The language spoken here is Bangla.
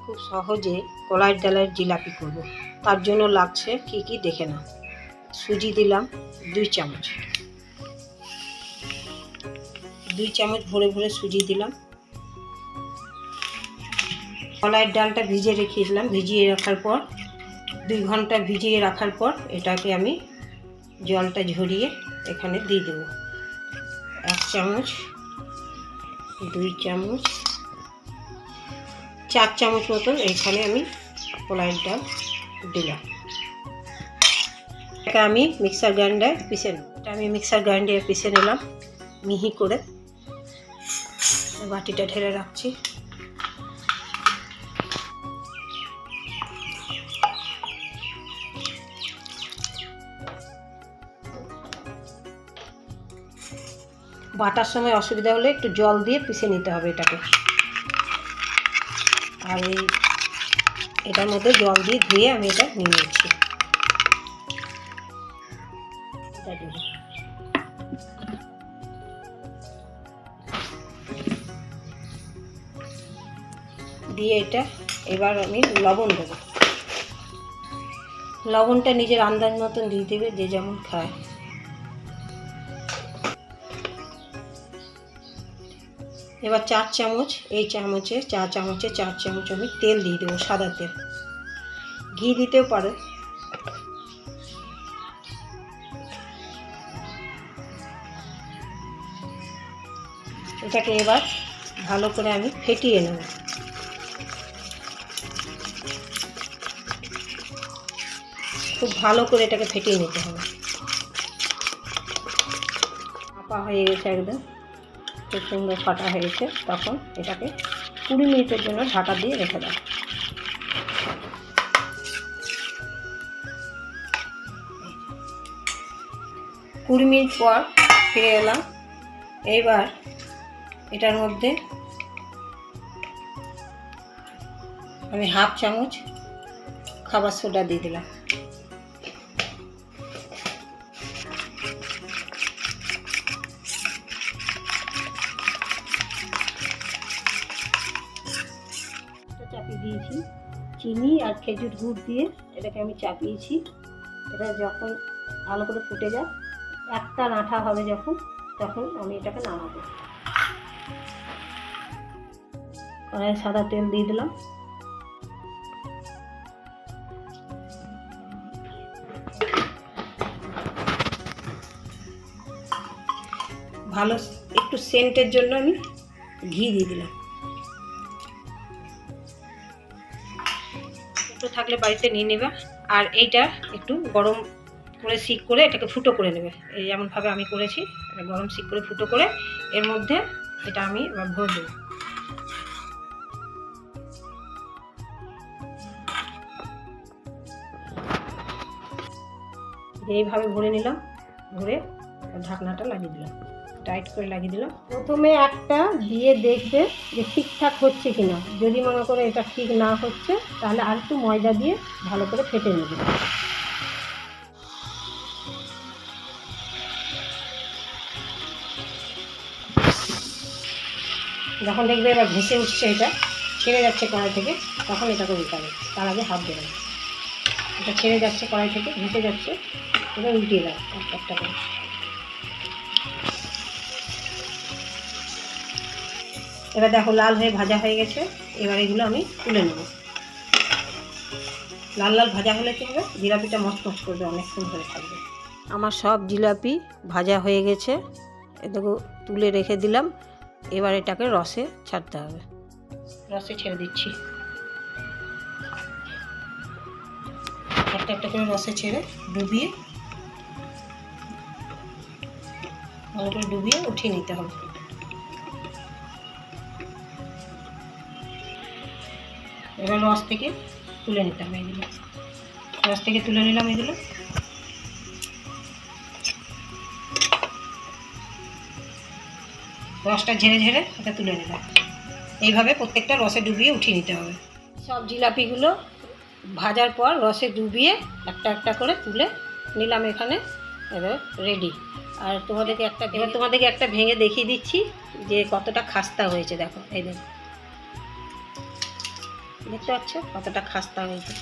খুব সহজে কলাইয়ের ডালের জিলাপি করব। তার জন্য লাগছে কি কি দেখে নাও। সুজি দিলাম 2 চামচ, 2 চামচ ভরে ভরে সুজি দিলাম। কলাইয়ের ডালটা ভিজিয়ে রেখেছিলাম, ভিজিয়ে রাখার পর 2 ঘন্টা ভিজিয়ে রাখার পর এটাকে আমি জলটা ঝরিয়ে এখানে দিয়ে দেবো। 1 চামচ, 2 চামচ, 4 চামচ মতন এখানে আমি কলাইয়ের ডাল দিলাম। এটা আমি মিক্সার গ্রাইন্ডারে পিষে নেব। এটা আমি মিক্সার গ্রাইন্ডারে পিষে নিলাম মিহি করে। বাটিটা ঢেলে রাখছি। বাটার সময় অসুবিধা হলে একটু জল দিয়ে পিষে নিতে হবে এটাকে। আর এটার মধ্যে জল দিয়ে ধুয়ে আমি এটা নিয়ে নিচ্ছি। দিয়ে এটা এবার আমি লবণ দেবো। লবণটা নিজের আন্দাজ মতন দিয়ে দেবে, যে যেমন খায়। এবার 4 চামচ, এই চামচে 4 চামচে 4 চামচ আমি তেল দিয়ে দেবো, সাদা তেল। ঘি দিতেও পারে। এটাকে এবার ভালো করে আমি ফেটিয়ে নেব। খুব ভালো করে এটাকে ফেটিয়ে নিতে হবে। ফাটা হয়ে গেছে, একদম খুব সুন্দর ফাটা হয়ে গেছে। তখন এটাকে 20 মিনিটের জন্য ঢাকা দিয়ে রেখে দাও। কুড়ি মিনিট পর ফিরে এলাম। এইবার এটার মধ্যে আমি 1/2 চামচ খাবার সোডা দিয়ে দিলাম। চাপিয়ে দিয়েছি চিনি আর খেজুর গুড় দিয়ে এটাকে আমি চাপিয়েছি। এটা যখন ভালো করে ফুটে যায়, একটা আঠা হবে যখন, তখন আমি এটাকে নামাবো। কড়াইয়ে সাদা তেল দিয়ে দিলাম। ভালো একটু সেন্টের জন্য আমি ঘি দিয়ে দিলাম। একটু থাকলে বাড়িতে নিয়ে নেবে। আর এইটা একটু গরম করে শিক করে এটাকে ফুটো করে নেবে। এই যেমনভাবে আমি করেছি, এটা গরম শিক করে ফুটো করে এর মধ্যে এটা আমি এবার ভরে দেবো। এইভাবে ভরে নিলাম, ভরে ঢাকনাটা লাগিয়ে দিলাম, টাইট করে লাগিয়ে দিলাম। প্রথমে একটা দিয়ে দেখবে যে ঠিকঠাক হচ্ছে কিনা। যদি মনে করে এটা ঠিক না হচ্ছে, তাহলে আর একটু ময়দা দিয়ে ভালো করে ফেটে নেবে। যখন দেখবে এবার ভেসে উঠছে, এটা ছেড়ে যাচ্ছে কড়াই থেকে, তখন এটাকে উল্টাবে। তার আগে হাত দেবে। এটা ছেড়ে যাচ্ছে কড়াই থেকে, ভেসে যাচ্ছে, এবার উল্টিয়ে দাও একটা করে। এবার দেখো লাল হয়ে ভাজা হয়ে গেছে। এবার এগুলো আমি তুলে নেব। লাল লাল ভাজা হলে কি হবে, জিলাপিটা মচমচ করবে, অনেকক্ষণ ধরে থাকবে। আমার সব জিলাপি ভাজা হয়ে গেছে। দেখো তুলে রেখে দিলাম। এবার এটাকে রসে ছাড়তে হবে। রসে ছেড়ে দিচ্ছি। একটা একটা করে রসে ছেড়ে ডুবিয়ে, ভালো করে ডুবিয়ে উঠিয়ে নিতে হবে। এবার রস থেকে তুলে নিতে হবে এগুলো। রস থেকে তুলে নিলাম এগুলো। রসটা ঝেড়ে ঝেড়ে এটা তুলে নিলাম। এইভাবে প্রত্যেকটা রসে ডুবিয়ে উঠিয়ে নিতে হবে। সব জিলাপিগুলো ভাজার পর রসে ডুবিয়ে একটা একটা করে তুলে নিলাম এখানে। এবার রেডি। আর তোমাদেরকে একটা ভেঙে দেখিয়ে দিচ্ছি যে কতটা খাস্তা হয়েছে। দেখো, এই দেখো দেখতে পাচ্ছ কতটা খাস্তা হয়েছে।